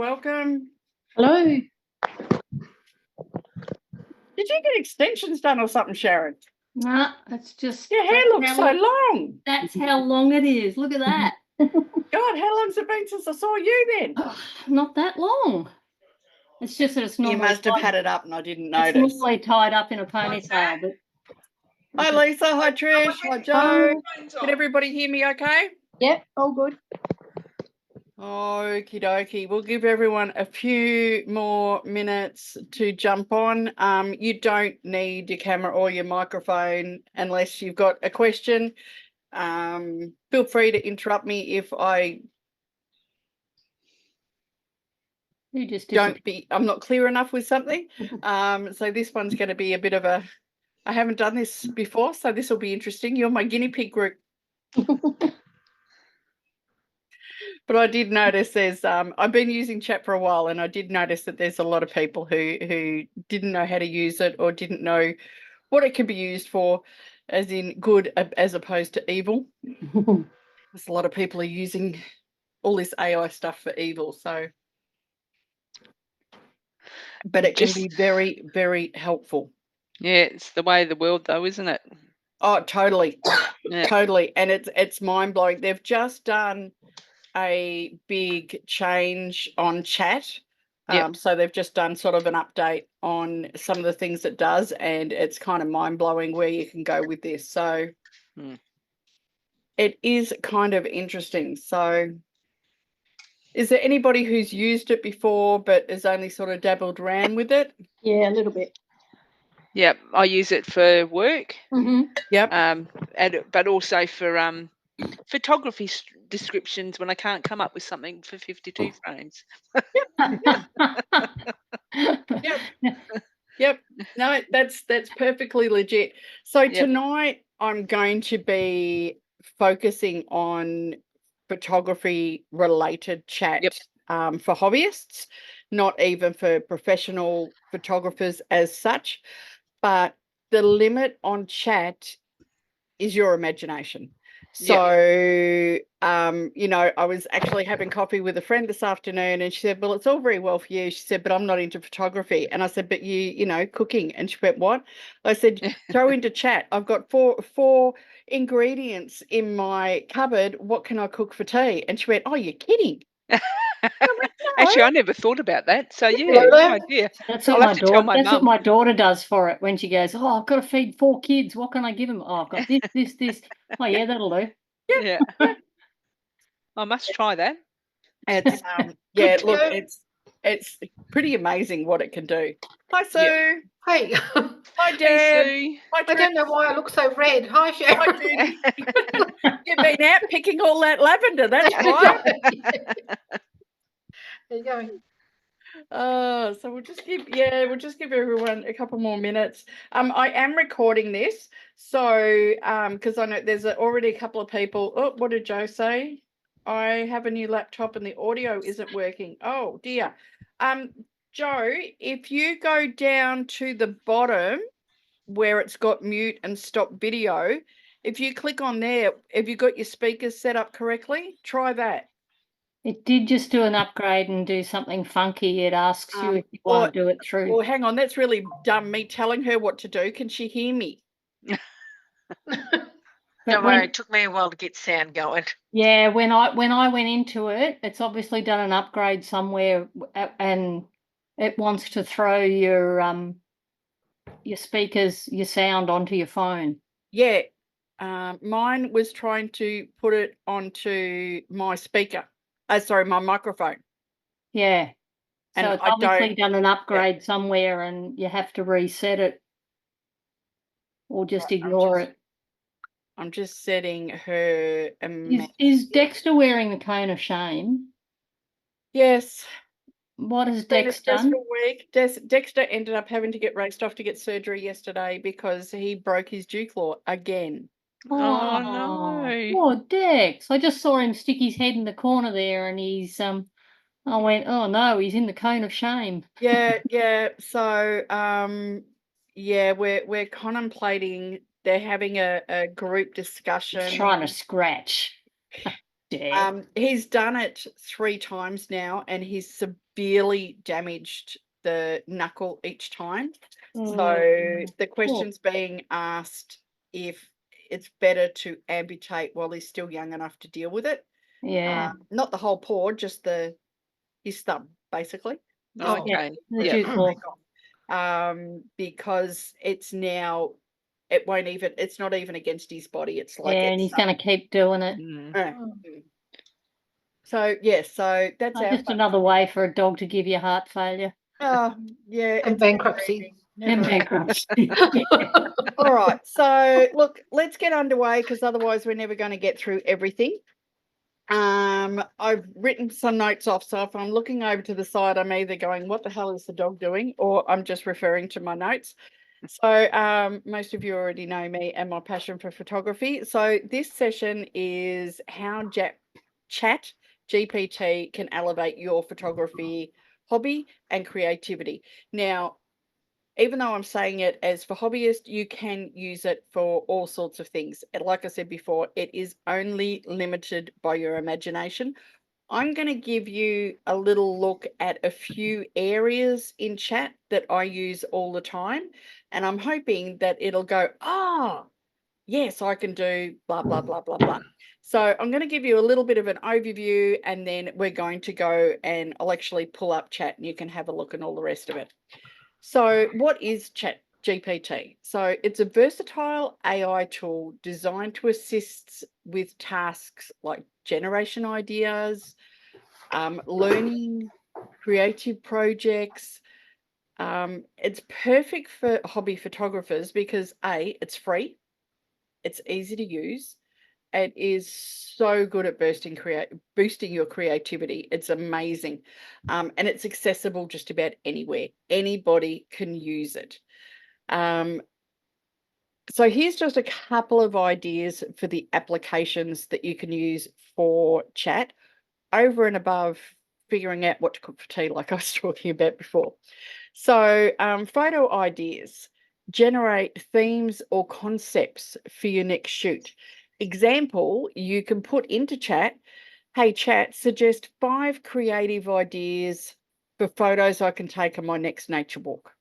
welcome. Hello. Did you get extensions done or something, Sharon? Nah, that's just... Your hair looks so long. That's how long it is. Look at that. God, how long's it been since I saw you then? Not that long. It's just that it's You normally... must have had it up and I didn't It's notice. normally tied up in a ponytail. But Hi, Lisa. Hi, Trish. Hi, Joe. Can everybody hear me okay? Yep, all good. Okie dokie. We'll give everyone a few more minutes to jump on. You don't need your camera or your microphone unless you've got a question. Feel free to interrupt me if I I'm not clear enough with something. So this one's going to be a bit of a, I haven't done this before, so this will be interesting. You're my guinea pig group. But I did notice there's, I've been using Chat for a while, and I did notice that there's a lot of people who didn't know how to use it or didn't know what it could be used for, as in good as opposed to evil. There's a lot of people are using all this AI stuff for evil, so. But it can be very, very helpful. Yeah, it's the way of the world though, isn't it? Oh, totally. Yeah. Totally. And it's mind-blowing. They've just done a big change on Chat. Yep. So they've just done sort of an update on some of the things it does, and it's kind of mind-blowing where you can go with this. So it is kind of interesting. So is there anybody who's used it before but has only sort of dabbled around with it? Yeah, a little bit. Yep, I use it for work. Yep. But also for photography descriptions when I can't come up with something for 52 frames. Yep. No, that's perfectly legit. So tonight I'm going to be focusing on photography related chat for hobbyists, not even for professional photographers as such, but the limit on chat is your imagination. So, you know, I was actually having coffee with a friend this afternoon, and she said, well, it's all very well for you. She said, but I'm not into photography. And I said, but you know, cooking. And she went, what? I said, throw into chat. I've got four ingredients in my cupboard. What can I cook for tea? And she went, oh, you're kidding. Actually, I never thought about that. So yeah, good idea. That's I'll have to tell my That's what mum. my daughter does for it when she goes, oh, I've got to feed 4 kids. What can I give them? Oh, I've got this. Oh, yeah, that'll do. Yeah. I must try that. It's yeah, look, it's pretty amazing what it can do. Hi, Sue. Yep. Hey. Hi, Deb. Hey, Sue. Hi, I don't know why I look so red. Hi, Sharon. Hi, Judy. You've been out picking all that lavender, that's right. There you go. So we'll just give everyone a couple more minutes. I am recording this, so because I know there's already a couple of people. Oh, what did Joe say? I have a new laptop and the audio isn't working. Oh dear. Joe, if you go down to the bottom where it's got mute and stop video, if you click on there, have you got your speakers set up correctly? Try that. It did just do an upgrade and do something funky. It asks you if you want to do it through. Well, hang on, that's really dumb, me telling her what to do. Can she hear me? Don't worry, it took me a while to get sound going. Yeah, when I went into it, it's obviously done an upgrade somewhere, and it wants to throw your speakers, your sound onto your phone. Yeah, mine was trying to put it onto my speaker. Sorry, my microphone. Yeah, so And it's obviously done an upgrade somewhere, and you have to reset it, or just ignore it. I'm just setting her. Is Dexter wearing the cone of shame? Yes. What has Dex done? Dexter ended up having to get raced off to get surgery yesterday because he broke his dew claw again. Oh no! Poor Dex! I just saw him stick his head in the corner there, and he's I went, oh no, he's in the cone of shame. Yeah. So yeah, we're contemplating. They're having a group discussion. He's trying to scratch. He's done it 3 times now, and he's severely damaged the knuckle each time. So the question's being asked if it's better to amputate while he's still young enough to deal with it. Yeah. Not the whole paw, just his thumb, basically. Okay. The Yeah. jukebox. Because it's now, it's not even against his body. It's like Yeah, and he's going to keep doing it. So yeah, so that's Just another way for a dog to give you heart failure. Oh yeah, And bankruptcy. And bankruptcy. All right, so look, let's get underway because otherwise we're never going to get through everything. I've written some notes off, so if I'm looking over to the side, I'm either going, what the hell is the dog doing? Or I'm just referring to my notes. So most of you already know me and my passion for photography. So this session is how Chat GPT can elevate your photography hobby and creativity. Now, even though I'm saying it as for hobbyists, you can use it for all sorts of things. And like I said before, it is only limited by your imagination. I'm going to give you a little look at a few areas in chat that I use all the time. And I'm hoping that it'll go, yes, I can do blah, blah, blah, blah, blah. So I'm going to give you a little bit of an overview, and then we're going to go and I'll actually pull up chat and you can have a look and all the rest of it. So what is Chat GPT? So it's a versatile AI tool designed to assist with tasks like generation ideas, learning, creative projects. It's perfect for hobby photographers because A, it's free, it's easy to use, it is so good at boosting your creativity. It's amazing. And it's accessible just about anywhere. Anybody can use it. So here's just a couple of ideas for the applications that you can use for chat over and above figuring out what to cook for tea, like I was talking about before. So photo ideas, generate themes or concepts for your next shoot. Example, you can put into chat, hey chat, suggest 5 creative ideas for photos I can take on my next nature walk.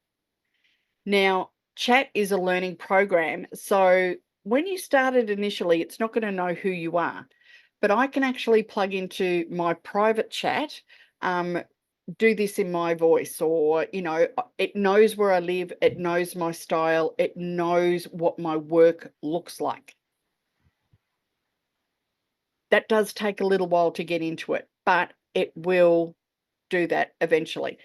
Now, chat is a learning program, so when you start it initially, it's not going to know who you are, but I can actually plug into my private chat, do this in my voice, or, it knows where I live, it knows my style, it knows what my work looks like. That does take a little while to get into it, but it will do that eventually.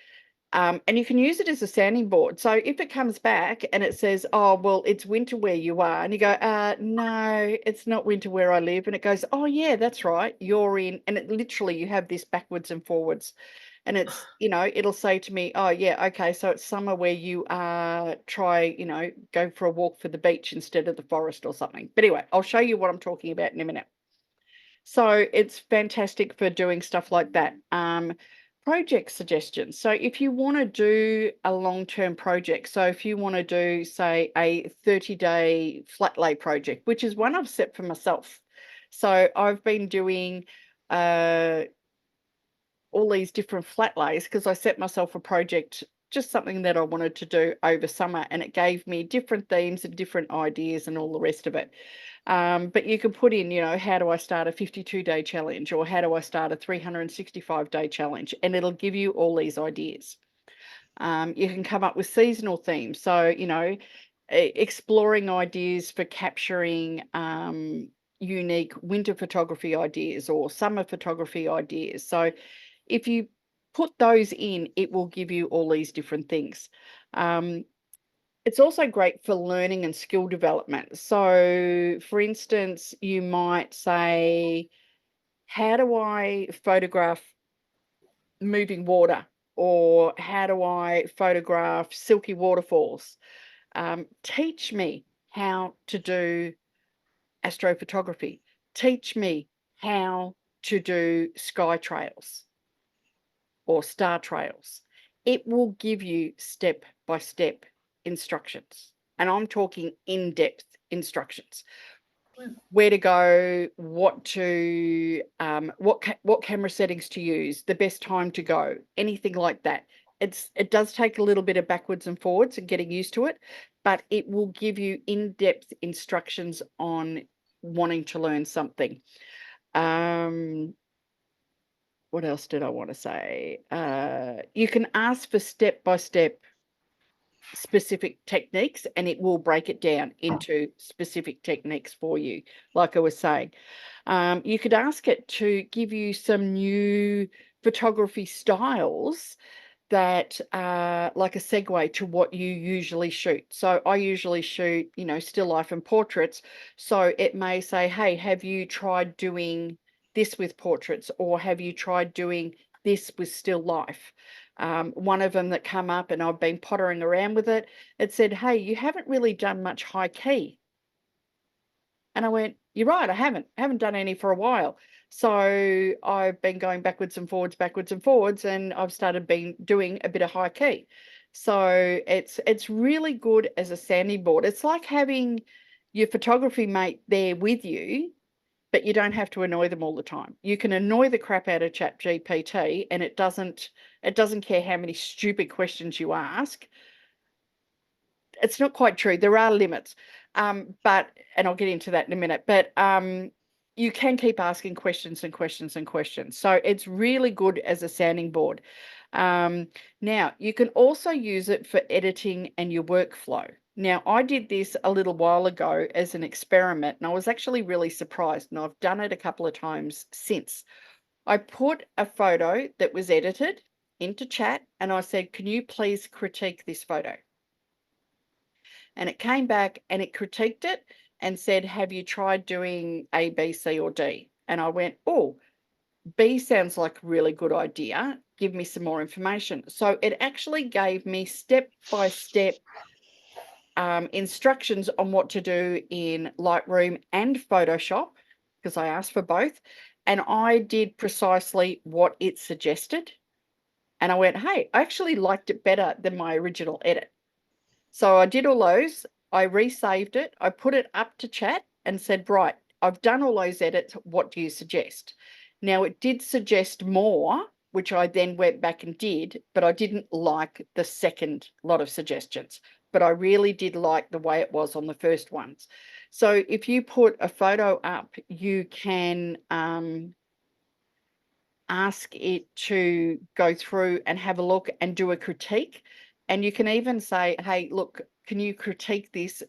And you can use it as a sounding board. So if it comes back and it says, oh, well, it's winter where you are, and you go, no, it's not winter where I live. And it goes, oh, yeah, that's right, you're in. And it literally, you have this backwards and forwards. And it's, it'll say to me, oh, yeah, okay, so it's summer where you are, go for a walk for the beach instead of the forest or something. But anyway, I'll show you what I'm talking about in a minute. So it's fantastic for doing stuff like that. Project suggestions. So if you want to do a long-term project, so if you want to do, say, a 30-day flat lay project, which is one I've set for myself. So I've been doing all these different flat lays because I set myself a project, just something that I wanted to do over summer, and it gave me different themes and different ideas and all the rest of it. But you can put in, how do I start a 52-day challenge, or how do I start a 365-day challenge? And it'll give you all these ideas. You can come up with seasonal themes. So, exploring ideas for capturing unique winter photography ideas or summer photography ideas. So if you put those in, it will give you all these different things. It's also great for learning and skill development. So, for instance, you might say, how do I photograph moving water? Or how do I photograph silky waterfalls? Teach me how to do astrophotography. Teach me how to do sky trails or star trails. It will give you step-by-step instructions. And I'm talking in-depth instructions. where to go, what camera settings to use, the best time to go, anything like that. It does take a little bit of backwards and forwards and getting used to it, but it will give you in-depth instructions on wanting to learn something. What else did I want to say? You can ask for step-by-step specific techniques, and it will break it down into specific techniques for you, like I was saying. You could ask it to give you some new photography styles that are like a segue to what you usually shoot. So I usually shoot, still life and portraits. So it may say, hey, have you tried doing this with portraits, or have you tried doing this with still life? One of them that come up, and I've been pottering around with it, it said, hey, you haven't really done much high key. And I went, you're right, I haven't done any for a while. So I've been going backwards and forwards, and I've started doing a bit of high key. So it's really good as a sounding board. It's like having your photography mate there with you, but you don't have to annoy them all the time. You can annoy the crap out of Chat GPT, and it doesn't care how many stupid questions you ask. It's not quite true. There are limits. But I'll get into that in a minute, but you can keep asking questions and questions and questions. So it's really good as a sounding board. Now, you can also use it for editing and your workflow. Now, I did this a little while ago as an experiment, and I was actually really surprised, and I've done it a couple of times since. I put a photo that was edited into Chat, and I said, can you please critique this photo? And it came back and it critiqued it and said, have you tried doing A, B, C, or D? And I went, oh, B sounds like a really good idea. Give me some more information. So it actually gave me step-by-step instructions on what to do in Lightroom and Photoshop, because I asked for both. And I did precisely what it suggested. And I went, hey, I actually liked it better than my original edit. So I did all those, I resaved it, I put it up to Chat and said, right, I've done all those edits, what do you suggest? Now it did suggest more, which I then went back and did, but I didn't like the second lot of suggestions, but I really did like the way it was on the first ones. So if you put a photo up, you can ask it to go through and have a look and do a critique. And you can even say, hey, look, can you critique this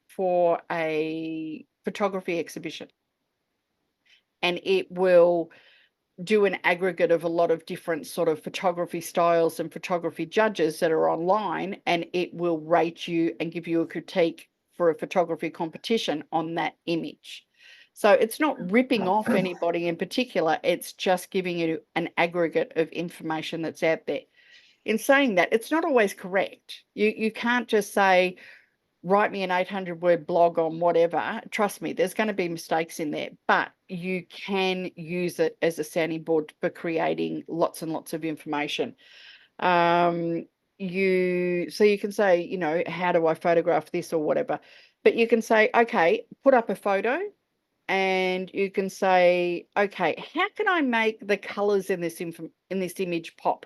for a photography exhibition? And it will do an aggregate of a lot of different sort of photography styles and photography judges that are online, and it will rate you and give you a critique for a photography competition on that image. So it's not ripping off anybody in particular, it's just giving you an aggregate of information that's out there. In saying that, it's not always correct. You can't just say, write me an 800-word blog on whatever. Trust me, there's going to be mistakes in there, but you can use it as a sounding board for creating lots and lots of information. So you can say, how do I photograph this or whatever, but you can say, okay, put up a photo, and you can say, okay, how can I make the colors in this image pop?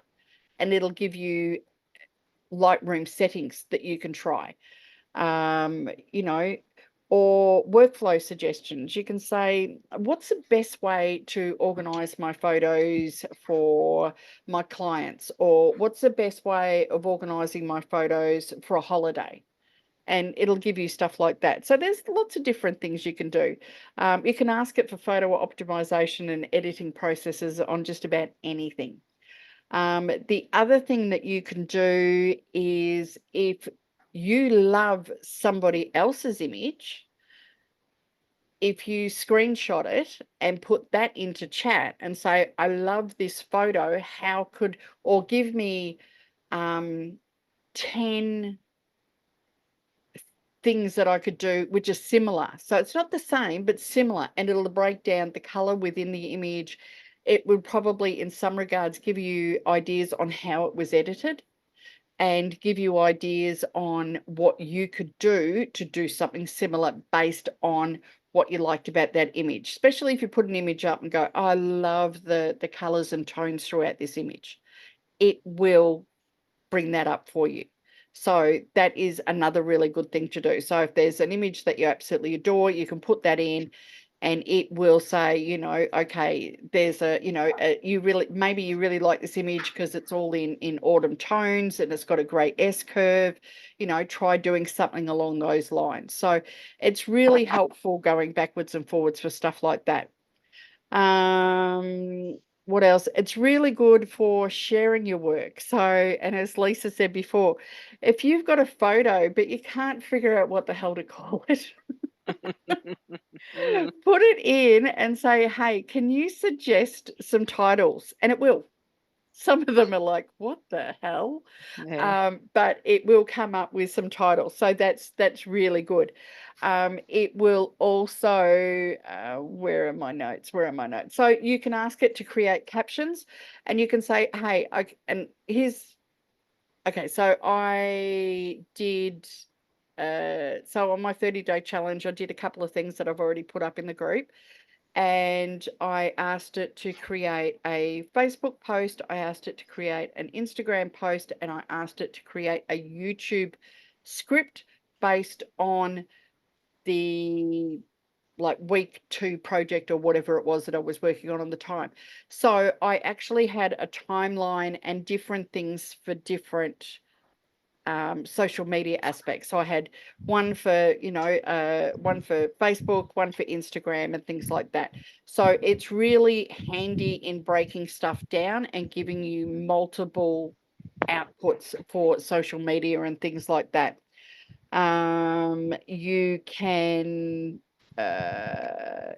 And it'll give you Lightroom settings that you can try. Or workflow suggestions. You can say, what's the best way to organize my photos for my clients? Or what's the best way of organizing my photos for a holiday? And it'll give you stuff like that. So there's lots of different things you can do. You can ask it for photo optimization and editing processes on just about anything. The other thing that you can do is, if you love somebody else's image, if you screenshot it and put that into Chat and say, I love this photo, or give me 10 things that I could do which are similar. So it's not the same, but similar, and it'll break down the color within the image. It would probably, in some regards, give you ideas on how it was edited, and give you ideas on what you could do to do something similar based on what you liked about that image, especially if you put an image up and go, I love the colors and tones throughout this image. It will bring that up for you. So that is another really good thing to do. So if there's an image that you absolutely adore, you can put that in and it will say, you know, okay, there's a, you know, maybe you really like this image because it's all in autumn tones and it's got a great S curve, you know, try doing something along those lines. So it's really helpful going backwards and forwards for stuff like that. What else? It's really good for sharing your work. So, and as Lisa said before, if you've got a photo but you can't figure out what the hell to call it, put it in and say, hey, can you suggest some titles? And it will. Some of them are like, what the hell? Yeah. But it will come up with some titles. So that's really good. It will also, where are my notes? So you can ask it to create captions and you can say, hey, so I did, so on my 30-day challenge, I did a couple of things that I've already put up in the group. And I asked it to create a Facebook post, I asked it to create an Instagram post, and I asked it to create a YouTube script based on the week 2 project or whatever it was that I was working on the time. So I actually had a timeline and different things for different social media aspects. So I had one for, one for Facebook, one for Instagram and things like that. So it's really handy in breaking stuff down and giving you multiple outputs for social media and things like that. You can, write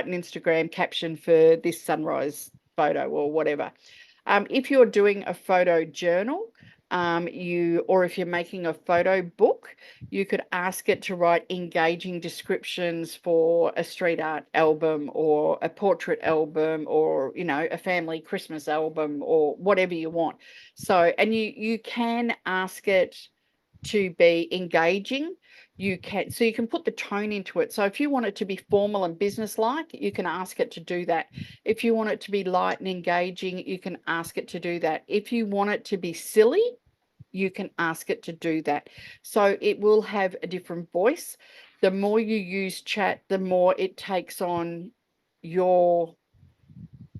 an Instagram caption for this sunrise photo or whatever. If you're doing a photo journal, or if you're making a photo book, you could ask it to write engaging descriptions for a street art album or a portrait album or, a family Christmas album or whatever you want. So, and you can ask it to be engaging. You can put the tone into it. So if you want it to be formal and businesslike, you can ask it to do that. If you want it to be light and engaging, you can ask it to do that. If you want it to be silly, you can ask it to do that. So it will have a different voice. The more you use chat, the more it takes on your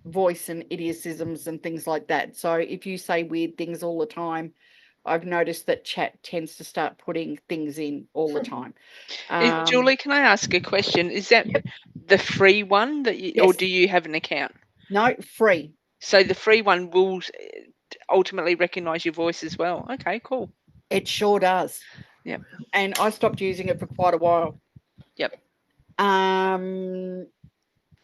voice and idiosyncrasies and things like that. So if you say weird things all the time, I've noticed that chat tends to start putting things in all the time. Julie, can I ask a question? Is that the free one that you, or do you have an account? No, free. So the free one will ultimately recognize your voice as well. Okay, cool. It sure does. Yep. And I stopped using it for quite a while. Yep.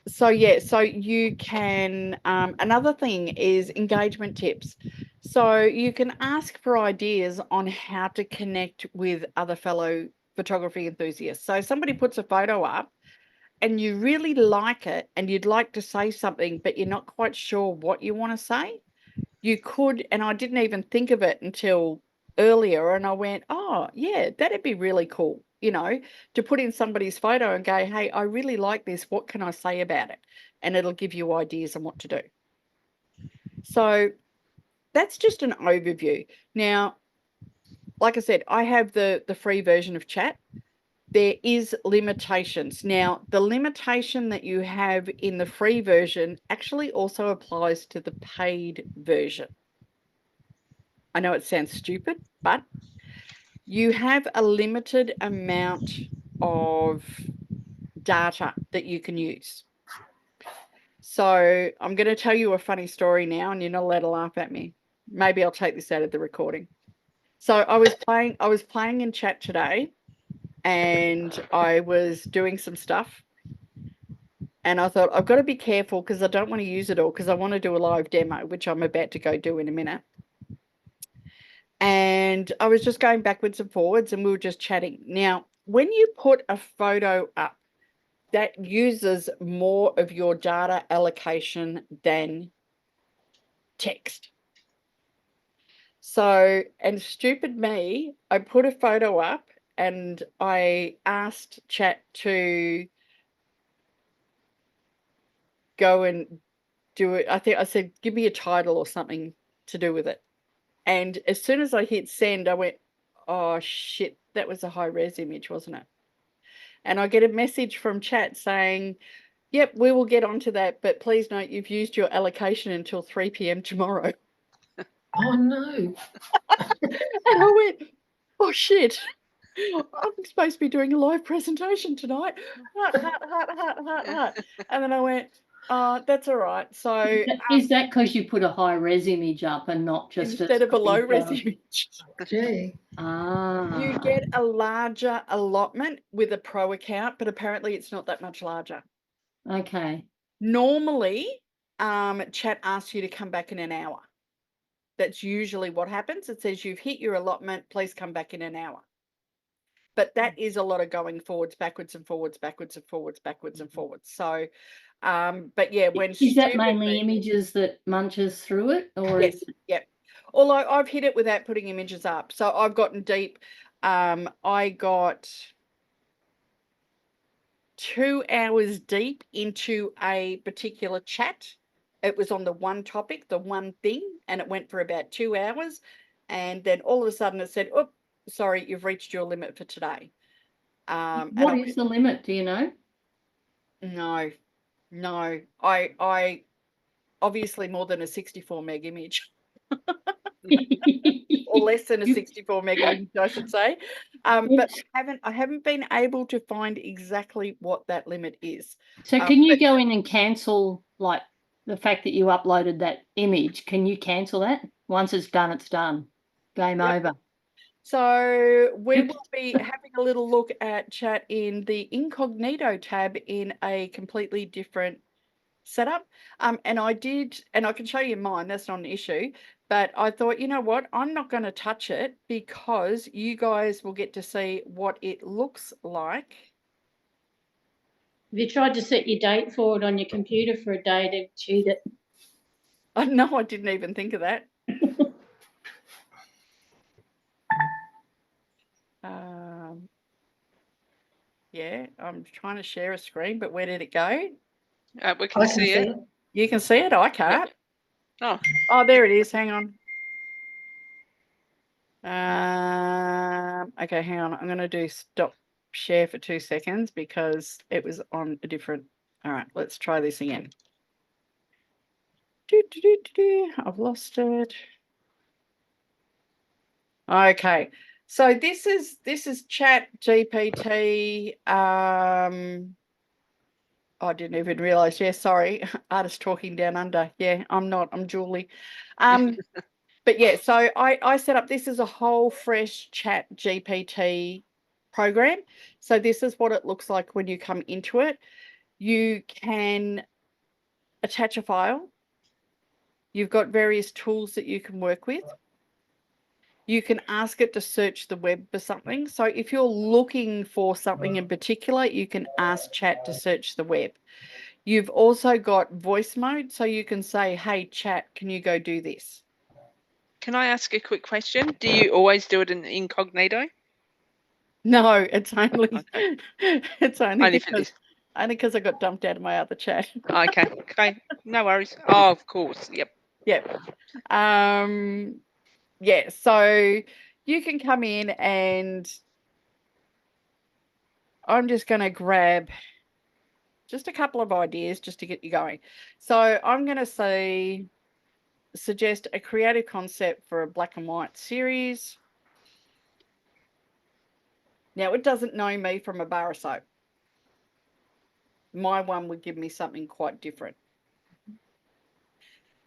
So you can, another thing is engagement tips. So you can ask for ideas on how to connect with other fellow photography enthusiasts. So somebody puts a photo up and you really like it and you'd like to say something, but you're not quite sure what you want to say. You could, and I didn't even think of it until earlier, and I went, oh, yeah, that'd be really cool, to put in somebody's photo and go, hey, I really like this. What can I say about it? And it'll give you ideas on what to do. So that's just an overview. Now, like I said, I have the free version of chat. There is limitations. Now, the limitation that you have in the free version actually also applies to the paid version. I know it sounds stupid, but you have a limited amount of data that you can use. So I'm going to tell you a funny story now, and you're not allowed to laugh at me. Maybe I'll take this out of the recording. So I was playing in chat today, and I was doing some stuff. And I thought, I've got to be careful because I don't want to use it all because I want to do a live demo, which I'm about to go do in a minute. And I was just going backwards and forwards and we were just chatting. Now, when you put a photo up, that uses more of your data allocation than text. So, and stupid me, I put a photo up and I asked chat to go and do it. I think I said, give me a title or something to do with it. And as soon as I hit send, I went, oh shit, that was a high res image, wasn't it? And I get a message from chat saying, yep, we will get onto that, but please note you've used your allocation until 3 p.m. tomorrow. Oh no. And I went, oh shit, I'm supposed to be doing a live presentation tonight. Heart. And then I went, that's all right. So Is that because you put a high res image up and not just instead of a low res image, Gee. you get a larger allotment with a pro account, but apparently it's not that much larger. Okay. Normally, chat asks you to come back in an hour. That's usually what happens. It says you've hit your allotment, please come back in an hour. But that is a lot of going forwards, backwards and forwards, backwards and forwards, backwards and forwards. So, but yeah, when is that mainly images that munches through it, or yes, yep. Although I've hit it without putting images up, so I've gotten deep. I got 2 hours deep into a particular chat. It was on the one topic, the one thing, and it went for about 2 hours. And then all of a sudden it said, oh, sorry, you've reached your limit for today. what is the limit? Do you know? No. I obviously more than a 64 meg image. Or less than a 64 meg image, I should say. But I haven't been able to find exactly what that limit is. So can you go in and cancel, like, the fact that you uploaded that image? Can you cancel that? Once it's done, it's done. Game over. So we will be having a little look at chat in the incognito tab in a completely different setup. And I can show you mine, that's not an issue. But I thought, you know what, I'm not going to touch it because you guys will get to see what it looks like. Have you tried to set your date for it on your computer for a day to cheat it? Oh, no, I didn't even think of that. Yeah, I'm trying to share a screen, but where did it go? We can see it. You can see it? I can't. Yep. Oh, there it is. Hang on. Okay, hang on. I'm going to do stop share for 2 seconds because it was on a different. All right, let's try this again. I've lost it. Okay, so this is Chat GPT. I didn't even realize. Yeah, sorry, artist talking down under. Yeah, I'm not. I'm Julie. But yeah, so I set up. This is a whole fresh Chat GPT program. So this is what it looks like when you come into it. You can attach a file. You've got various tools that you can work with. You can ask it to search the web for something. So if you're looking for something in particular, you can ask chat to search the web. You've also got voice mode. So you can say, hey, chat, can you go do this? Can I ask a quick question? Do you always do it in incognito? No, it's only Okay. it's only because I got dumped out of my other chat. Okay. No worries. Oh, of course. Yep. Yeah, so you can come in and I'm just going to grab just a couple of ideas just to get you going. So I'm going to suggest a creative concept for a black and white series. Now, it doesn't know me from a bar of soap. My one would give me something quite different.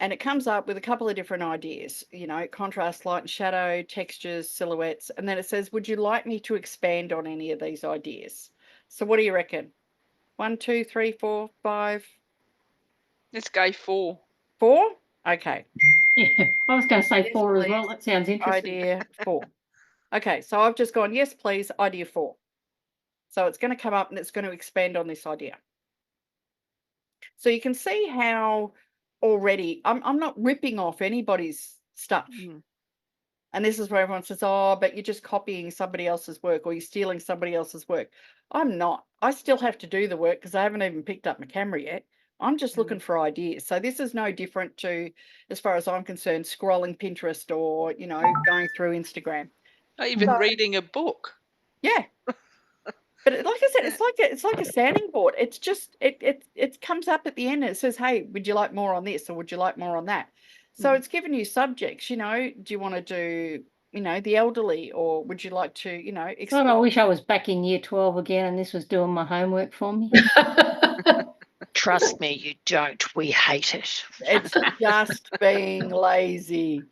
And it comes up with a couple of different ideas, you know, contrast, light and shadow, textures, silhouettes. And then it says, would you like me to expand on any of these ideas? So what do you reckon? 1, 2, 3, 4, 5? Let's go 4. 4? Okay. Yeah, I was going to say Yes, 4 as please. well. That sounds interesting. Idea 4. Okay, so I've just gone, yes, please, idea 4. So it's going to come up and it's going to expand on this idea. So you can see how already I'm not ripping off anybody's stuff. And this is where everyone says, oh, but you're just copying somebody else's work or you're stealing somebody else's work. I'm not. I still have to do the work because I haven't even picked up my camera yet. I'm just looking for ideas. So this is no different to, as far as I'm concerned, scrolling Pinterest or, going through Instagram. Or even reading a book. Yeah. But like I said, it's like a sounding board. It's just it comes up at the end and it says, hey, would you like more on this or would you like more on that? So it's giving you subjects, do you want to do, the elderly, or would you like to, explore? God, I wish I was back in year 12 again and this was doing my homework for me. Trust me, you don't. We hate it. It's just being lazy.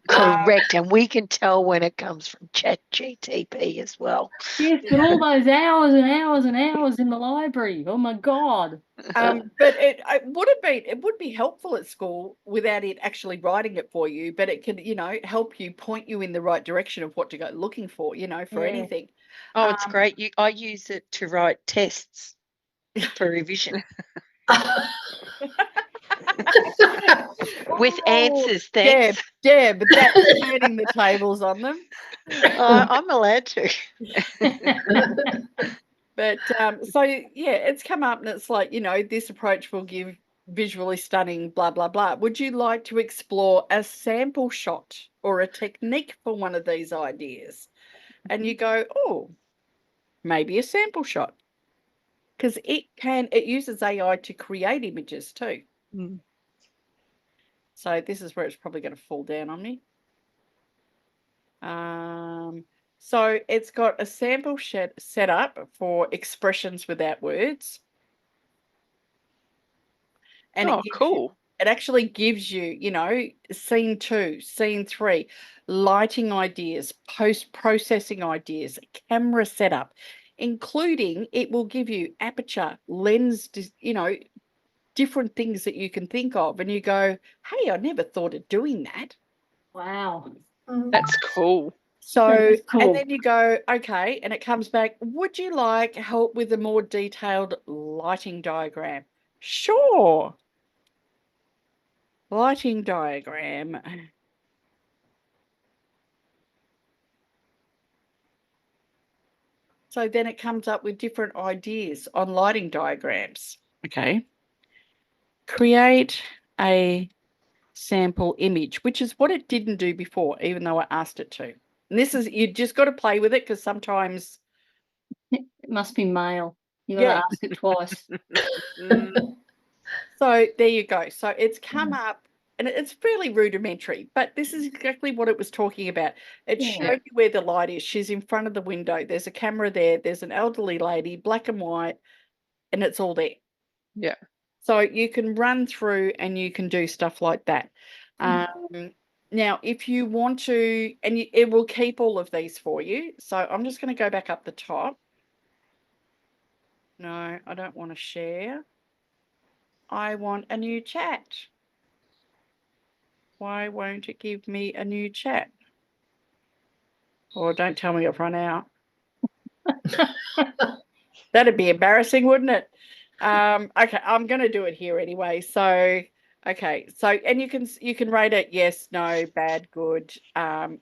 Correct. And we can tell when it comes from Chat GTP as well. Yes, but all those hours and hours and hours in the library. Oh my God. But it would be helpful at school without it actually writing it for you, but it can, help you, point you in the right direction of what to go looking for, for anything. Oh, it's great. I use it to write tests for revision. With answers, thanks. Deb, that's turning the tables on them. I'm allowed to. But so it's come up and it's like, this approach will give visually stunning blah blah blah. Would you like to explore a sample shot or a technique for one of these ideas? And you go, oh, maybe a sample shot, because it uses AI to create images too. So this is where it's probably going to fall down on me. So it's got a sample set up for expressions without words. And cool. It actually gives you, scene 2, scene 3, lighting ideas, post-processing ideas, camera setup, including it will give you aperture, lens, different things that you can think of. And you go, hey, I never thought of doing that. Wow. That's cool. So, cool. And then you go, okay, and it comes back, would you like help with a more detailed lighting diagram? Sure. Lighting diagram. So then it comes up with different ideas on lighting diagrams. Okay. Create a sample image, which is what it didn't do before, even though I asked it to. And this is, you just got to play with it, because sometimes it must be male. You got to ask it twice. So there you go. So it's come up, and it's fairly rudimentary, but this is exactly what it was talking about. It showed you where the light is. She's in front of the window. There's a camera there. There's an elderly lady, black and white, and it's all there. Yeah. So you can run through and you can do stuff like that. Now, if you want to, and it will keep all of these for you. So I'm just going to go back up the top. No, I don't want to share. I want a new chat. Why won't it give me a new chat? Or don't tell me I've run out. That'd be embarrassing, wouldn't it? Okay, I'm going to do it here anyway. So, okay. So, and you can rate it yes, no, bad, good.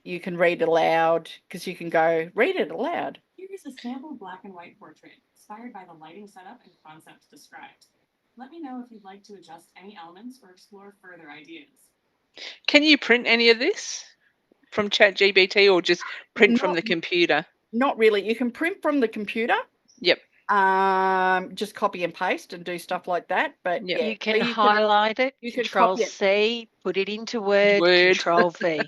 You can read aloud, because you can go read it aloud. Here is a sample black and white portrait inspired by the lighting setup and concepts described. Let me know if you'd like to adjust any elements or explore further ideas. Can you print any of this from Chat GPT, or just print from the computer? Not really. You can print from the computer. Yep. Just copy and paste and do stuff like that. But Yep. You can highlight it, Control C, put it into Word. Control V.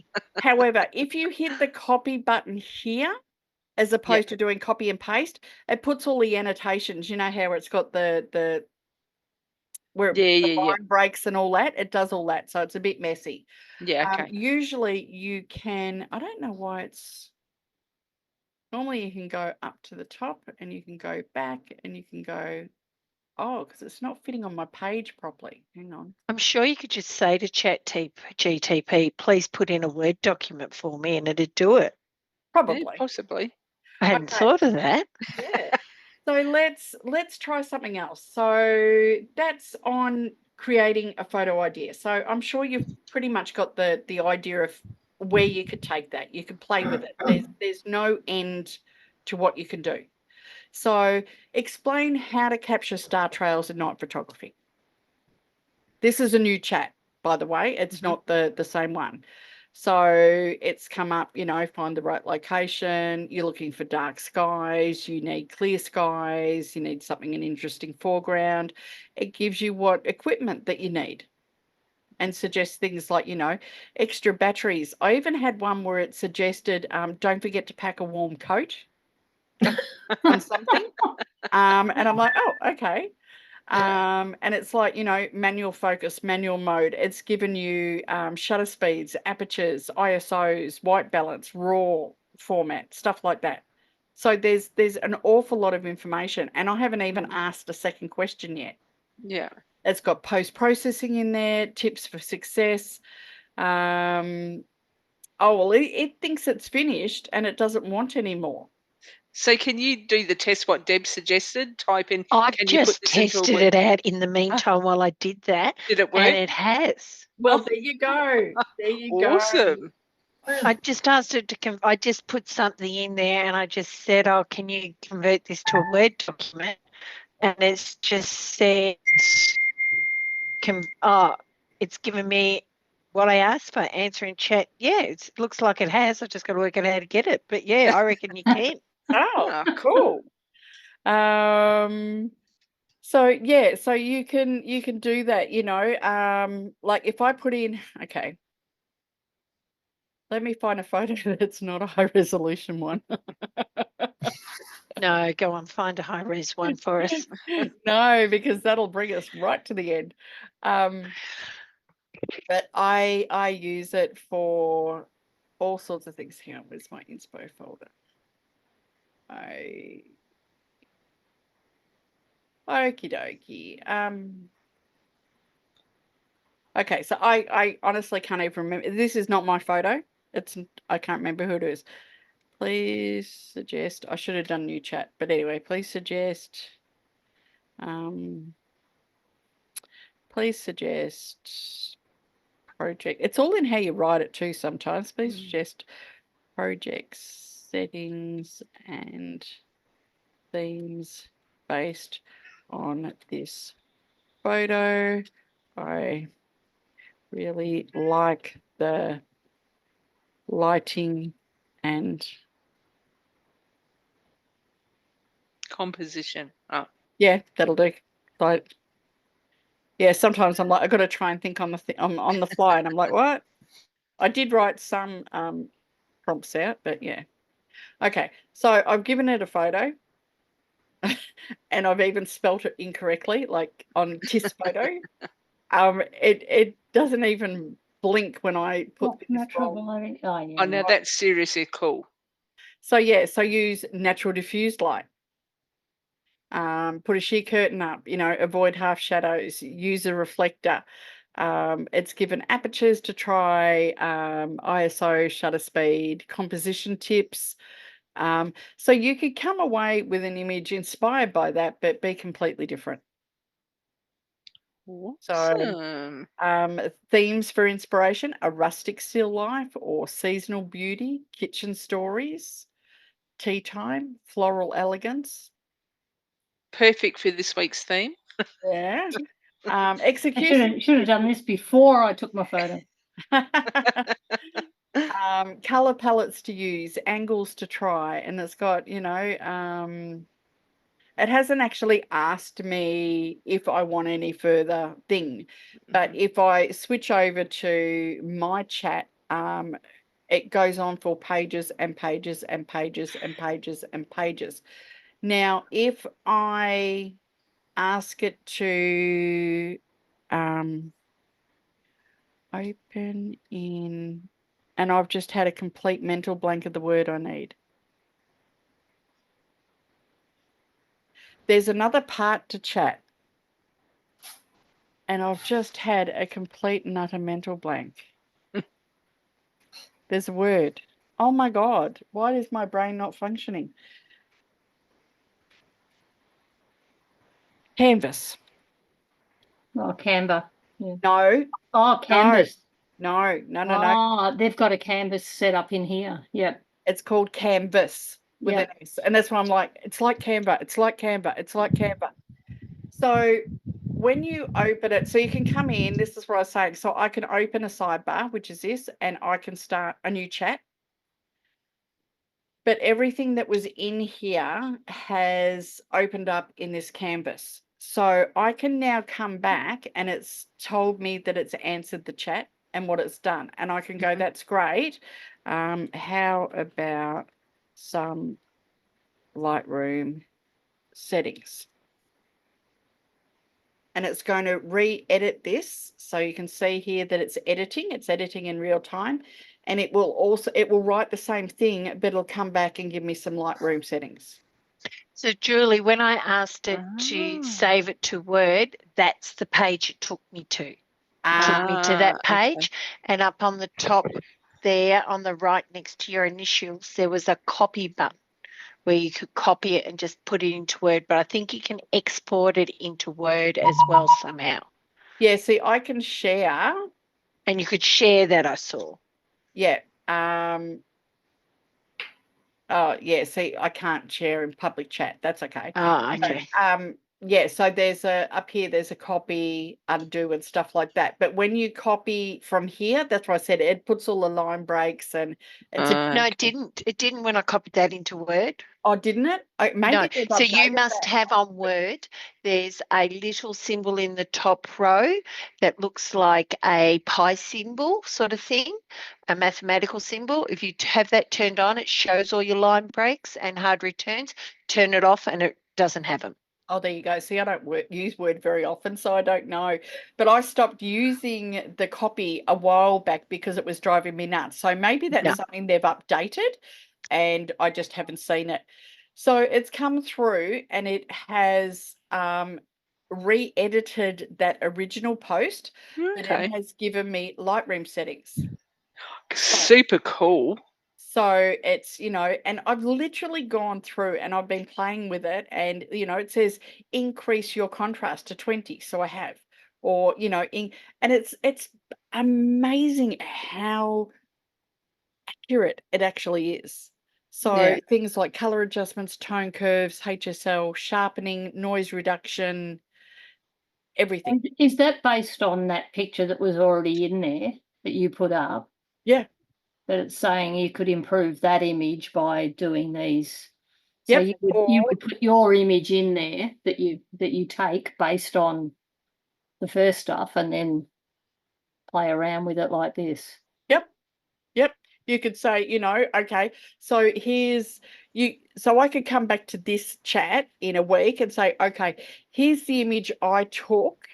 However, if you hit the copy button here, as opposed to doing copy and paste, it puts all the annotations. You know how it's got the where the line breaks and all that? It does all that. So it's a bit messy. Yeah, okay. Usually you can, I don't know why it's, normally you can go up to the top and you can go back and you can go, oh, because it's not fitting on my page properly. Hang on. I'm sure you could just say to Chat GTP, please put in a Word document for me, and it'd do it. Probably. Yeah, possibly. I hadn't thought of that. Yeah. So let's try something else. So that's on creating a photo idea. So I'm sure you've pretty much got the idea of where you could take that. You can play with it. There's no end to what you can do. So explain how to capture star trails in night photography. This is a new chat, by the way. It's not the same one. So it's come up, find the right location. You're looking for dark skies. You need clear skies. You need something an interesting foreground. It gives you what equipment that you need and suggests things like, extra batteries. I even had one where it suggested, don't forget to pack a warm coat on something. And I'm like, oh, okay. And it's like, manual focus, manual mode. It's given you shutter speeds, apertures, ISOs, white balance, raw format, stuff like that. So there's an awful lot of information, and I haven't even asked a second question yet. Yeah. It's got post-processing in there, tips for success. Oh, well, it thinks it's finished and it doesn't want any more. So can you do the test what Deb suggested? Type in, I've can you put just this into a tested it out in the meantime while I did that, Did it work? and it has. Well, there you go. There you go. Awesome. I just asked it to I just put something in there, and I just said, "Oh, can you convert this to a Word document?" And it's just said, it's given me what I asked for, answer in chat. Yeah, it looks like it has. I just got to work out how to get it. But yeah, I reckon you can. Oh, cool. So yeah, so you can do that, like if I put in, okay, let me find a photo that's not a high resolution one. No, go on, find a high res one for us. No, because that'll bring us right to the end. But I use it for all sorts of things. Hang on, where's my inspo folder? Okie dokie. Okay, so I honestly can't even remember. This is not my photo. I can't remember who it is. Please suggest. I should have done new chat, but anyway, please suggest. Please suggest project. It's all in how you write it too. Sometimes please suggest projects, settings, and themes based on this photo. I really like the lighting and Composition. Oh. yeah, that'll do. Like, yeah, sometimes I'm like, I've got to try and think on the fly, and I'm like, what? I did write some prompts out, but yeah. Okay, so I've given it a photo, and I've even spelt it incorrectly, like on TIS photo. It doesn't even blink when I put this wrong. Oh, now that's seriously cool. So yeah, so use natural diffused light. Put a sheer curtain up, avoid half shadows, use a reflector. It's given apertures to try, ISO, shutter speed, composition tips. So you could come away with an image inspired by that, but be completely different. Awesome. So themes for inspiration: a rustic still life or seasonal beauty, kitchen stories, tea time, floral elegance. Perfect for this week's theme. Yeah. Execution. Should have done this before I took my photo. Color palettes to use, angles to try, and it's got, it hasn't actually asked me if I want any further thing, but if I switch over to my chat, it goes on for pages and pages and pages and pages and pages. Now, if I ask it to open in, and I've just had a complete mental blank of the word I need. There's another part to chat, and I've just had a complete and utter mental blank. There's a word. Oh my God, why is my brain not functioning? Canvas. Oh, Canva. Yeah. No. Oh, Canvas. No. Oh, they've got a Canvas set up in here. Yep. It's called Canvas with an S. And that's why I'm like, it's like Canva. It's like Canva. It's like Canva. So when you open it, so you can come in, this is what I was saying. So I can open a sidebar, which is this, and I can start a new chat. But everything that was in here has opened up in this canvas. So I can now come back and it's told me that it's answered the chat and what it's done. And I can go, that's great. How about some Lightroom settings? And it's going to re-edit this. So you can see here that it's editing in real time. And it will write the same thing, but it'll come back and give me some Lightroom settings. So Julie, when I asked it to save it to Word, that's the page it took me to. It took me to that page. Okay. And up on the top there on the right next to your initials, there was a copy button where you could copy it and just put it into Word. But I think you can export it into Word as well somehow. Yeah, see, I can share. And you could share that, I saw. Yeah. Oh, yeah, see, I can't share in public chat. That's okay. Oh, okay. But, yeah, so there's up here, there's a copy, undo and stuff like that. But when you copy from here, that's what I said, it puts all the line breaks and it's no, it didn't. It didn't when I copied that into Word. Oh, didn't it? Maybe no. So you must have on Word, there's a little symbol in the top row that looks like a pi symbol sort of thing, a mathematical symbol. If you have that turned on, it shows all your line breaks and hard returns. Turn it off and it doesn't have them. Oh, there you go. See, I don't use Word very often, so I don't know. But I stopped using the copy a while back because it was driving me nuts. So maybe that's something they've updated and I just haven't seen it. So it's come through and it has re-edited that original post, but it has given me Lightroom settings. Super cool. So it's, and I've literally gone through and I've been playing with it and, it says increase your contrast to 20. So I have, or, and it's amazing how accurate it actually is. So things like color adjustments, tone curves, HSL, sharpening, noise reduction, everything. And is that based on that picture that was already in there that you put up? Yeah. That it's saying you could improve that image by doing these. So you would put your image in there that you take based on the first stuff and then play around with it like this. Yep. You could say, okay, so so I could come back to this chat in a week and say, okay, here's the image I took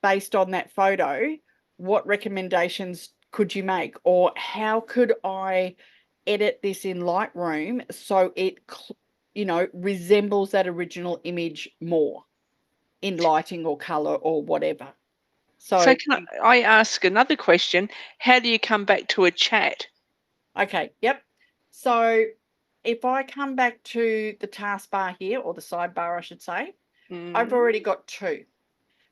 based on that photo. What recommendations could you make? Or how could I edit this in Lightroom so it, resembles that original image more in lighting or color or whatever? So can I ask another question? How do you come back to a chat? Okay, yep. So if I come back to the taskbar here, or the sidebar, I should say, I've already got two.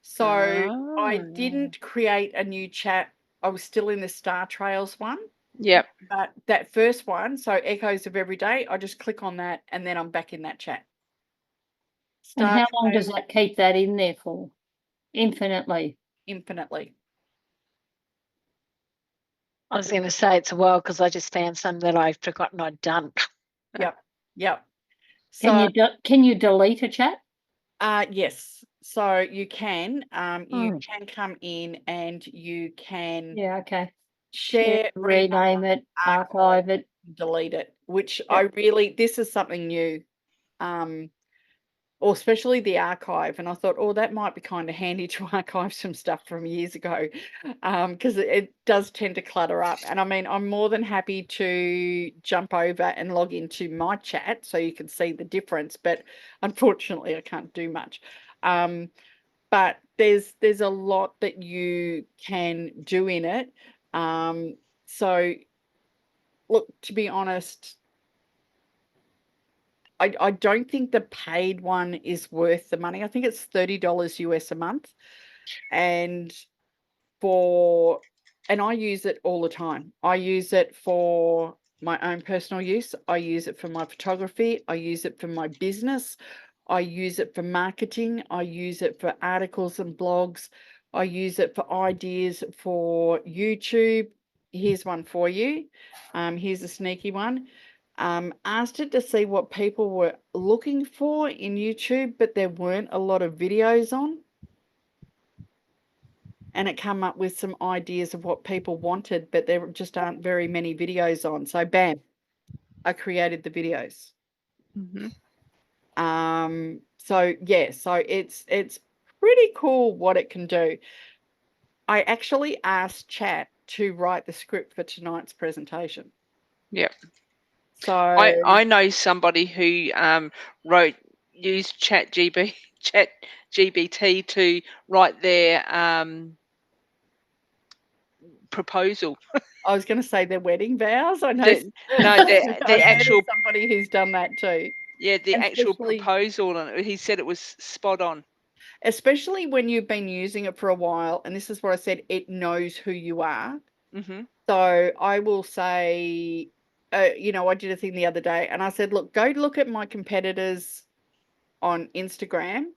So I didn't create a new chat. I was still in the Star Trails one. Yep. But that first one, so Echoes of Every Day, I just click on that and then I'm back in that chat. And how long does that keep that in there for? Infinitely. Infinitely. I was going to say it's a while because I just found some that I've forgotten I'd done. Yep. So, can you delete a chat? Yes. So you can. You can come in and you can. Yeah. Okay. Share, rename it, archive it, delete it. Which this is something new. Or especially the archive. And I thought, that might be kind of handy to archive some stuff from years ago, because it does tend to clutter up. And I mean, I'm more than happy to jump over and log into my chat so you can see the difference. But unfortunately, I can't do much. But there's a lot that you can do in it. So, look, to be honest, I don't think the paid one is worth the money. I think it's $30 US a month. And I use it all the time. I use it for my own personal use. I use it for my photography. I use it for my business. I use it for marketing. I use it for articles and blogs. I use it for ideas for YouTube. Here's one for you. Here's a sneaky one. Asked it to see what people were looking for in YouTube, but there weren't a lot of videos on. And it came up with some ideas of what people wanted, but there just aren't very many videos on. So bam, I created the videos. Mm-hmm. So yeah, so it's pretty cool what it can do. I actually asked Chat to write the script for tonight's presentation. Yep. So I know somebody who used Chat GPT to write their proposal. I was going to say their wedding vows. I know. The actual somebody who's done that too. Yeah, the And actual especially- proposal, and he said it was spot on. Especially when you've been using it for a while, and this is what I said, it knows who you are. Mm-hmm. So I will say, you know, I did a thing the other day, and I said, look, go look at my competitors on Instagram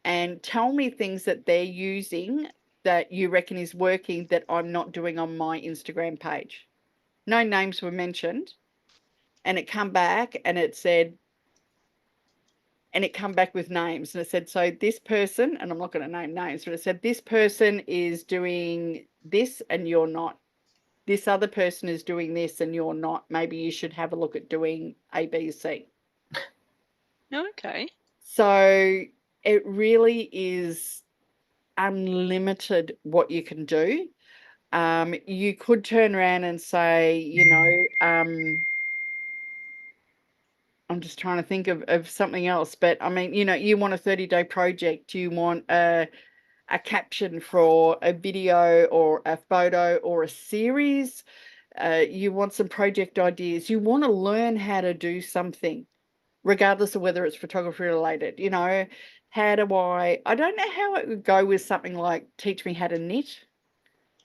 and tell me things that they're using that you reckon is working that I'm not doing on my Instagram page. No names were mentioned. And it come back and it said, and it come back with names. And it said, so this person, and I'm not going to name names, but it said, this person is doing this and you're not. This other person is doing this and you're not. Maybe you should have a look at doing A, B, C. Okay. So it really is unlimited what you can do. You could turn around and say, you know, I'm just trying to think of something else, but I mean, you know, you want a 30-day project, you want a caption for a video or a photo or a series, you want some project ideas, you want to learn how to do something, regardless of whether it's photography related. You know, how do I don't know how it would go with something like teach me how to knit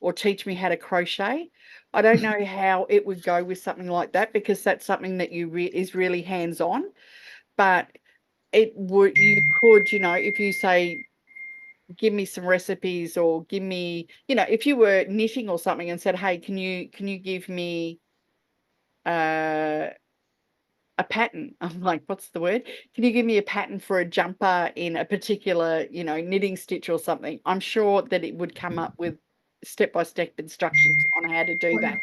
or teach me how to crochet. I don't know how it would go with something like that, because that's something that is really hands-on. But you could, you know, if you say, give me some recipes, or give me, you know, if you were knitting or something and said, hey, can you give me a pattern? I'm like, what's the word? Can you give me a pattern for a jumper in a particular, you know, knitting stitch or something? I'm sure that it would come up with step-by-step instructions on how to do that.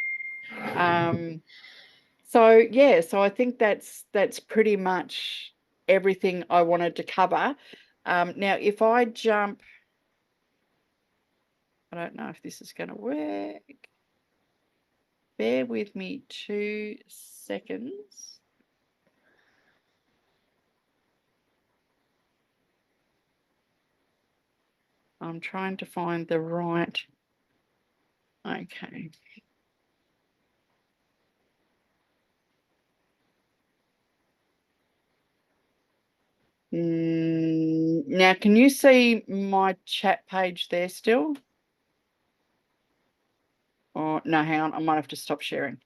So yeah, so I think that's pretty much everything I wanted to cover. Now, if I jump, I don't know if this is going to work. Bear with me 2 seconds. I'm trying to find the right. Okay. Now, can you see my chat page there still? Oh, no, hang on. I might have to stop sharing.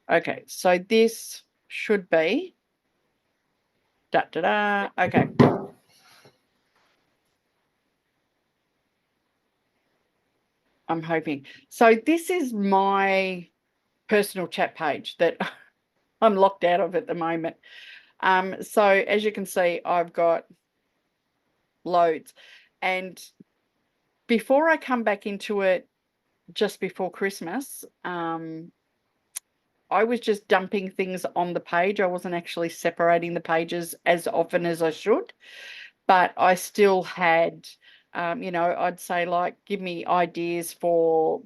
Okay, so this should be. Okay. I'm hoping. So this is my personal chat page that I'm locked out of at the moment. So as you can see, I've got loads. And before I come back into it just before Christmas, I was just dumping things on the page. I wasn't actually separating the pages as often as I should, but I still had, you know, I'd say, like, give me ideas for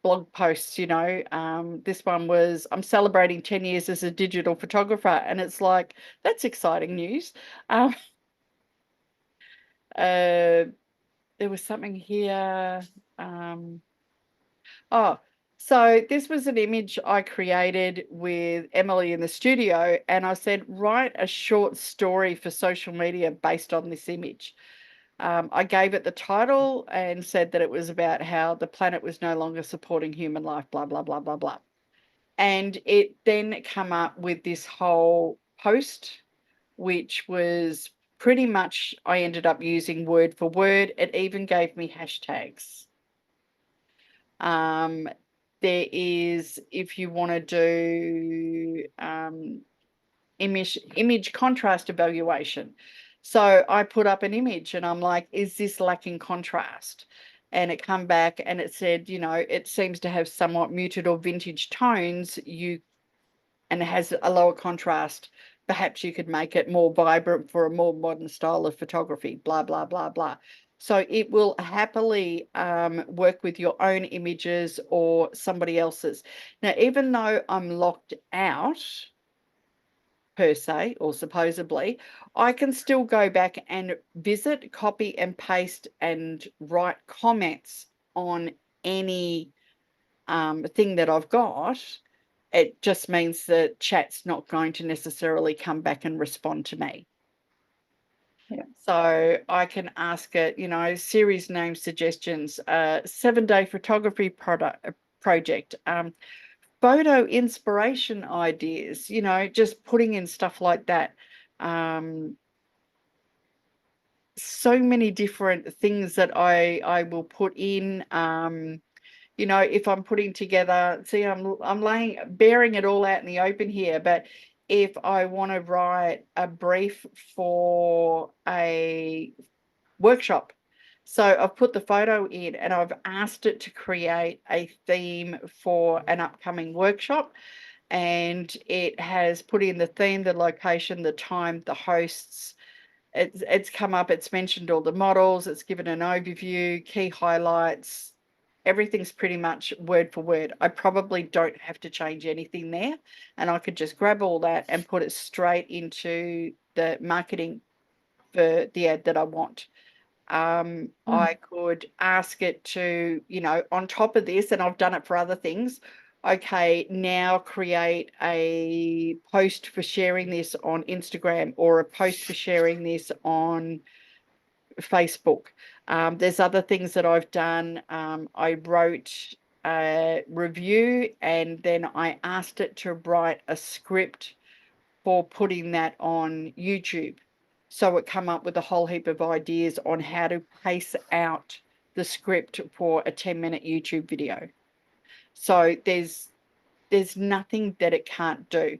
blog posts, you know. This one was, I'm celebrating 10 years as a digital photographer, and it's like, that's exciting news. There was something here. So this was an image I created with Emily in the studio, and I said, write a short story for social media based on this image. I gave it the title and said that it was about how the planet was no longer supporting human life, blah, blah, blah, blah, blah. And it then come up with this whole post, which was pretty much, I ended up using word for word. It even gave me hashtags. There is, if you want to do image contrast evaluation. So I put up an image and I'm like, is this lacking contrast? And it come back and it said, you know, it seems to have somewhat muted or vintage tones, and it has a lower contrast. Perhaps you could make it more vibrant for a more modern style of photography, blah, blah, blah, blah. So it will happily work with your own images or somebody else's. Now, even though I'm locked out, per se, or supposedly, I can still go back and visit, copy and paste and write comments on any thing that I've got. It just means that chat's not going to necessarily come back and respond to me. Yeah. So I can ask it, you know, series name suggestions, 7-day photography project, photo inspiration ideas, you know, just putting in stuff like that. So many different things that I will put in. You know, if I'm putting together, see, I'm bearing it all out in the open here, but if I want to write a brief for a workshop, so I've put the photo in and I've asked it to create a theme for an upcoming workshop, and it has put in the theme, the location, the time, the hosts. It's come up, it's mentioned all the models, it's given an overview, key highlights. Everything's pretty much word for word. I probably don't have to change anything there, and I could just grab all that and put it straight into the marketing for the ad that I want. I could ask it to, you know, on top of this, and I've done it for other things. Okay, now create a post for sharing this on Instagram, or a post for sharing this on Facebook. There's other things that I've done. I wrote a review and then I asked it to write a script for putting that on YouTube. So it come up with a whole heap of ideas on how to pace out the script for a 10-minute YouTube video. So there's nothing that it can't do.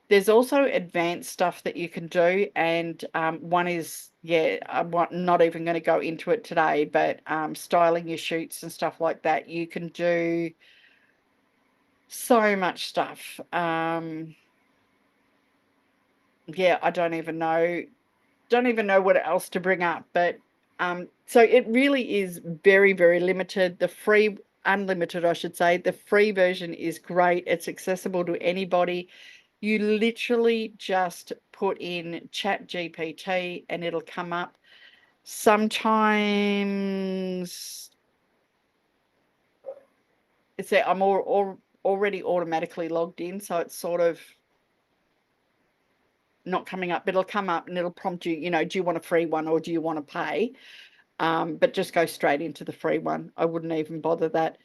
There's also advanced stuff that you can do, and one is, yeah, I'm not even going to go into it today, but styling your shoots and stuff like that. You can do so much stuff. Yeah, I don't even know what else to bring up, but so it really is very, very limited. The free, unlimited, I should say, the free version is great. It's accessible to anybody. You literally just put in Chat GPT and it'll come up. Sometimes it's that I'm already automatically logged in, so it's sort of not coming up, but it'll come up and it'll prompt you, you know, do you want a free one or do you want to pay? But just go straight into the free one. I wouldn't even bother that.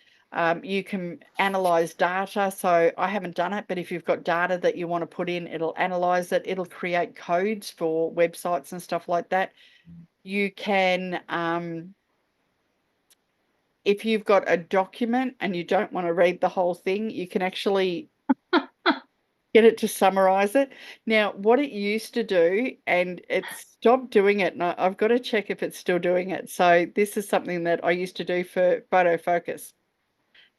You can analyze data. So I haven't done it, but if you've got data that you want to put in, it'll analyze it. It'll create codes for websites and stuff like that. You can, if you've got a document and you don't want to read the whole thing, you can actually get it to summarize it. Now, what it used to do, and it stopped doing it, and I've got to check if it's still doing it. So this is something that I used to do for Photo Focus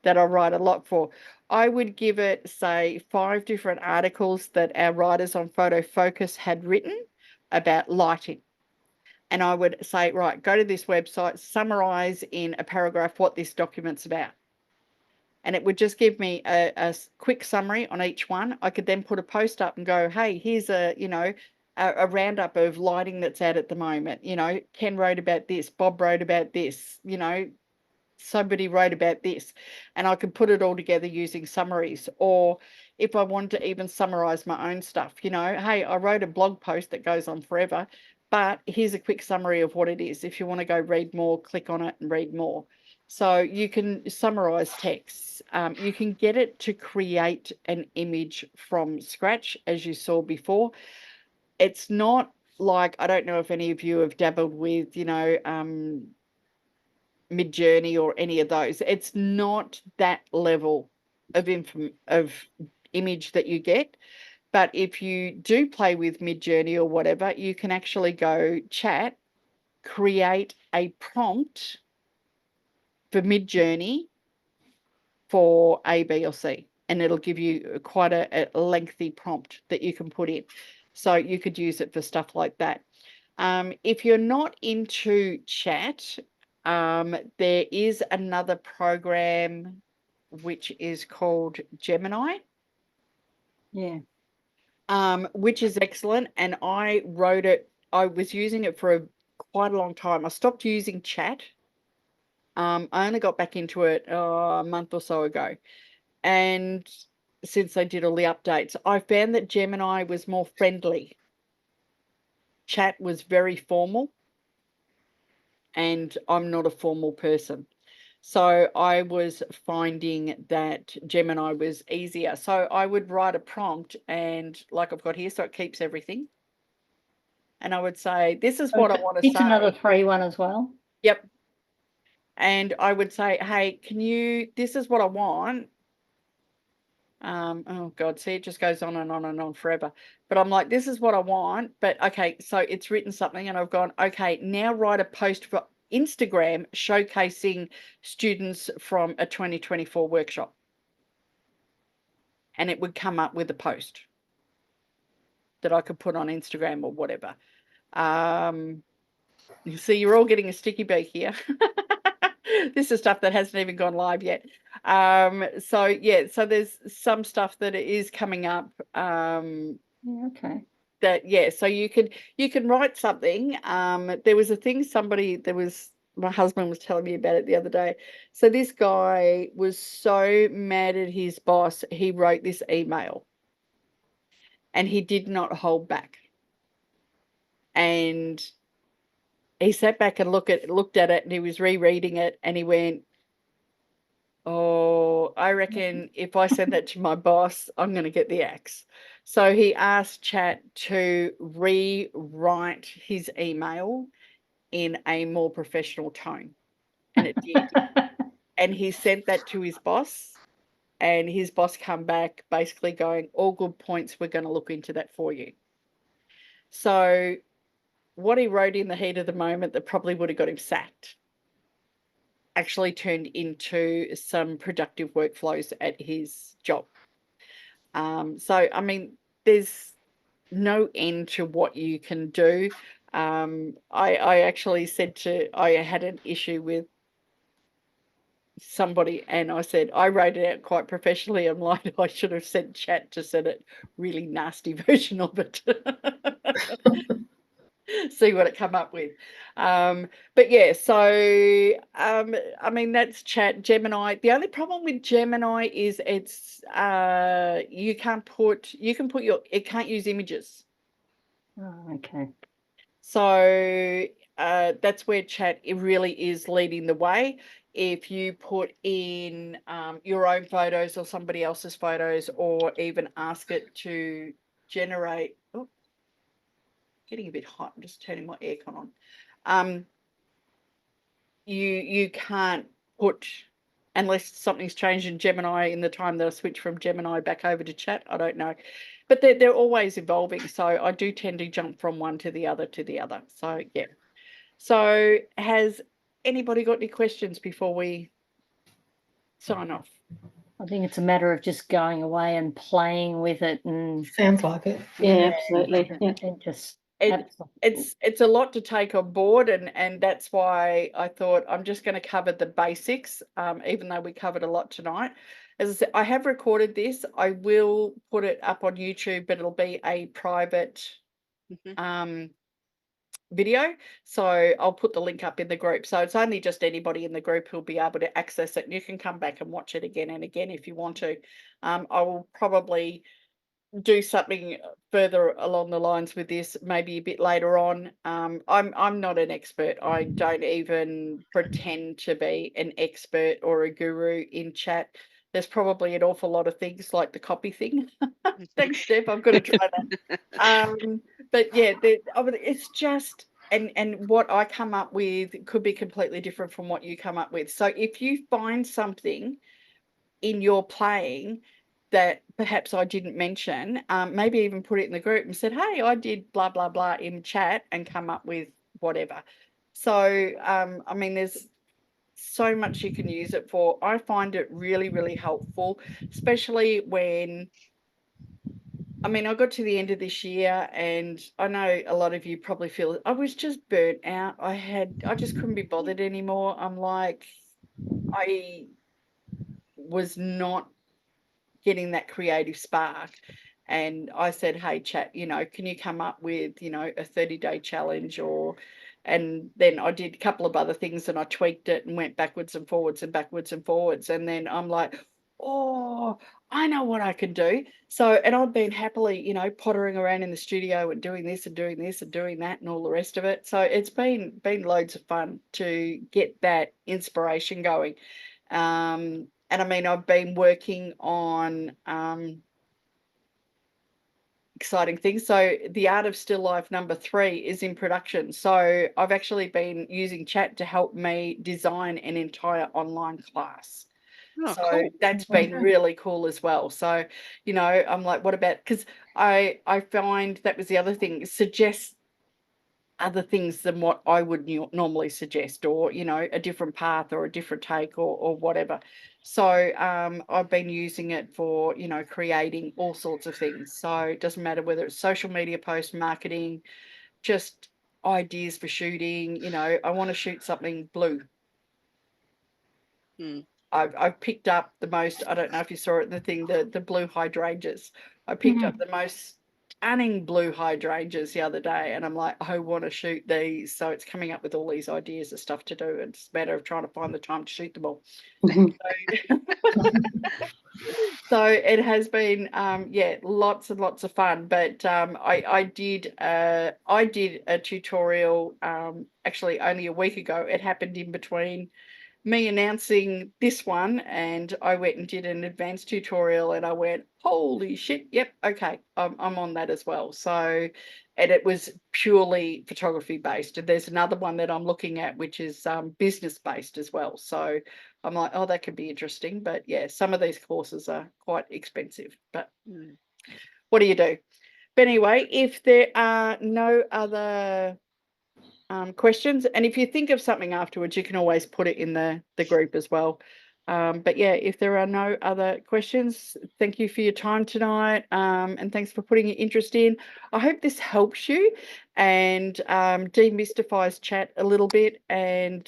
that I write a lot for. I would give it, say, 5 different articles that our writers on Photo Focus had written about lighting. And I would say, right, go to this website, summarize in a paragraph what this document's about. And it would just give me a quick summary on each one. I could then put a post up and go, hey, here's a roundup of lighting that's out at the moment. You know, Ken wrote about this, Bob wrote about this, you know, somebody wrote about this, and I could put it all together using summaries. Or if I wanted to even summarize my own stuff, you know, hey, I wrote a blog post that goes on forever, but here's a quick summary of what it is. If you want to go read more, click on it and read more. So you can summarize texts. You can get it to create an image from scratch, as you saw before. It's not like, I don't know if any of you have dabbled with, Midjourney or any of those. It's not that level of image that you get. But if you do play with Midjourney or whatever, you can actually go chat, create a prompt for Midjourney for A, B, or C, and it'll give you quite a lengthy prompt that you can put in. So you could use it for stuff like that. If you're not into chat, there is another program which is called Gemini. Yeah. Which is excellent. And I wrote it, I was using it for quite a long time. I stopped using chat. I only got back into it a month or so ago. And since they did all the updates, I found that Gemini was more friendly. Chat was very formal, and I'm not a formal person. So I was finding that Gemini was easier. So I would write a prompt, and like I've got here, so it keeps everything. And I would say, this is what I want to say. It's another free one as well. Yep. And I would say, hey, this is what I want. Oh God, see, it just goes on and on and on forever. But I'm like, this is what I want. But okay, so it's written something, and I've gone, okay, now write a post for Instagram showcasing students from a 2024 workshop. And it would come up with a post that I could put on Instagram or whatever. You see, you're all getting a sticky beak here. This is stuff that hasn't even gone live yet. So yeah, so there's some stuff that is coming up. Okay. That, yeah, so you can write something. There was a thing my husband was telling me about it the other day. So this guy was so mad at his boss, he wrote this email, and he did not hold back. And he sat back and looked at it, and he was rereading it, and he went, oh, I reckon if I send that to my boss, I'm going to get the axe. So he asked Chat to rewrite his email in a more professional tone. And it did. And he sent that to his boss, and his boss come back basically going, all good points, we're going to look into that for you. So what he wrote in the heat of the moment that probably would have got him sacked actually turned into some productive workflows at his job. So, I mean, there's no end to what you can do. I actually I had an issue with somebody, and I said, I wrote it out quite professionally. I'm like, I should have sent Chat to send it really nasty version of it. See what it come up with. But yeah, so I mean, that's Chat. Gemini. The only problem with Gemini is it's it can't use images. Oh, okay. So that's where Chat, it really is leading the way. If you put in your own photos or somebody else's photos, or even ask it to generate. Oh, getting a bit hot. I'm just turning my aircon on. You can't put, unless something's changed in Gemini in the time that I switch from Gemini back over to Chat. I don't know, but they're always evolving. So I do tend to jump from one to the other. So yeah. So has anybody got any questions before we sign off? I think it's a matter of just going away and playing with it, and Sounds like it. Yeah, absolutely. Yeah. and just it's a lot to take on board, and that's why I thought I'm just going to cover the basics, even though we covered a lot tonight. As I said, I have recorded this. I will put it up on YouTube, but it'll be a private video. So I'll put the link up in the group. So it's only just anybody in the group who'll be able to access it, and you can come back and watch it again and again if you want to. I will probably do something further along the lines with this, maybe a bit later on. I'm not an expert. I don't even pretend to be an expert or a guru in chat. There's probably an awful lot of things like the copy thing. Thanks, Deb. I'm going to try that. But yeah, it's just and what I come up with could be completely different from what you come up with. So if you find something in your playing that perhaps I didn't mention, maybe even put it in the group and said, hey, I did blah, blah, blah in chat and come up with whatever. So, I mean, there's so much you can use it for. I find it really, really helpful, especially when, I mean, I got to the end of this year and I know a lot of you probably feel I was just burnt out. I just couldn't be bothered anymore. I'm like, I was not getting that creative spark. And I said, hey, chat, can you come up with, a 30-day challenge and then I did a couple of other things and I tweaked it and went backwards and forwards and backwards and forwards. And then I'm like, oh, I know what I can do. So, and I've been happily, pottering around in the studio and doing this and doing this and doing that and all the rest of it. So it's been loads of fun to get that inspiration going. And I mean, I've been working on exciting things. So the Art of Still Life #3 is in production. So I've actually been using chat to help me design an entire online class. Oh, so cool. that's been really cool as well. So, I'm like, what about, because I find that was the other thing, suggest other things than what I would normally suggest, or a different path or a different take or whatever. So I've been using it for creating all sorts of things. So it doesn't matter whether it's social media posts, marketing, just ideas for shooting. I want to shoot something blue. I've picked up the most, I don't know if you saw it, the thing, the blue hydrangeas. I picked up the most stunning blue hydrangeas the other day, and I'm like, I want to shoot these. So it's coming up with all these ideas of stuff to do. It's a matter of trying to find the time to shoot them all. So it has been, lots and lots of fun. But I did a tutorial actually only a week ago. It happened in between me announcing this one, and I went and did an advanced tutorial, and I went, holy shit, yep, okay, I'm on that as well. So, and it was purely photography based. And there's another one that I'm looking at, which is business based as well. So I'm like, oh, that could be interesting. But yeah, some of these courses are quite expensive, but what do you do? But anyway, if there are no other questions, and if you think of something afterwards, you can always put it in the group as well. But yeah, if there are no other questions, thank you for your time tonight, and thanks for putting your interest in. I hope this helps you and demystifies chat a little bit, and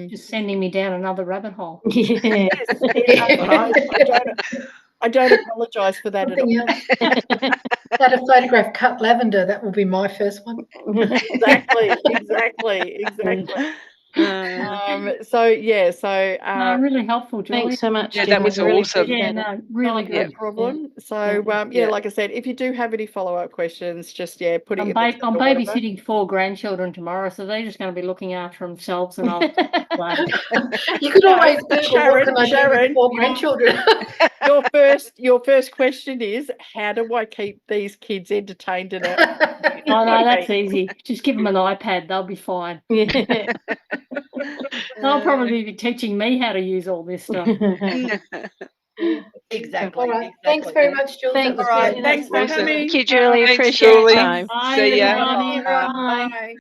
just sending me down another rabbit hole. Yeah. I don't apologise for that at all. How to photograph cut lavender, that will be my first one. Exactly. So really helpful, Julie. Thanks so much. Yeah, that was Really awesome. appreciate Yeah, it. no, really not good. a problem. So like I said, if you do have any follow-up questions, just put it in the chat I'm or whatever. babysitting 4 grandchildren tomorrow, so they're just going to be looking after themselves, and I'll You could always Google, what can I do Sharon, with 4 grandchildren? your first question is, how do I keep these kids entertained and Oh no, that's easy. Just give them an iPad; they'll be fine. Yeah. They'll probably be teaching me how to use all this stuff. Exactly. All right. Thanks very much, Jules. Thanks. All right. Yeah, Thanks for awesome. having me. Thank you, Julie. Thanks, Appreciate Julie. your time. Bye, See ya. everybody. Bye. Bye. Bye.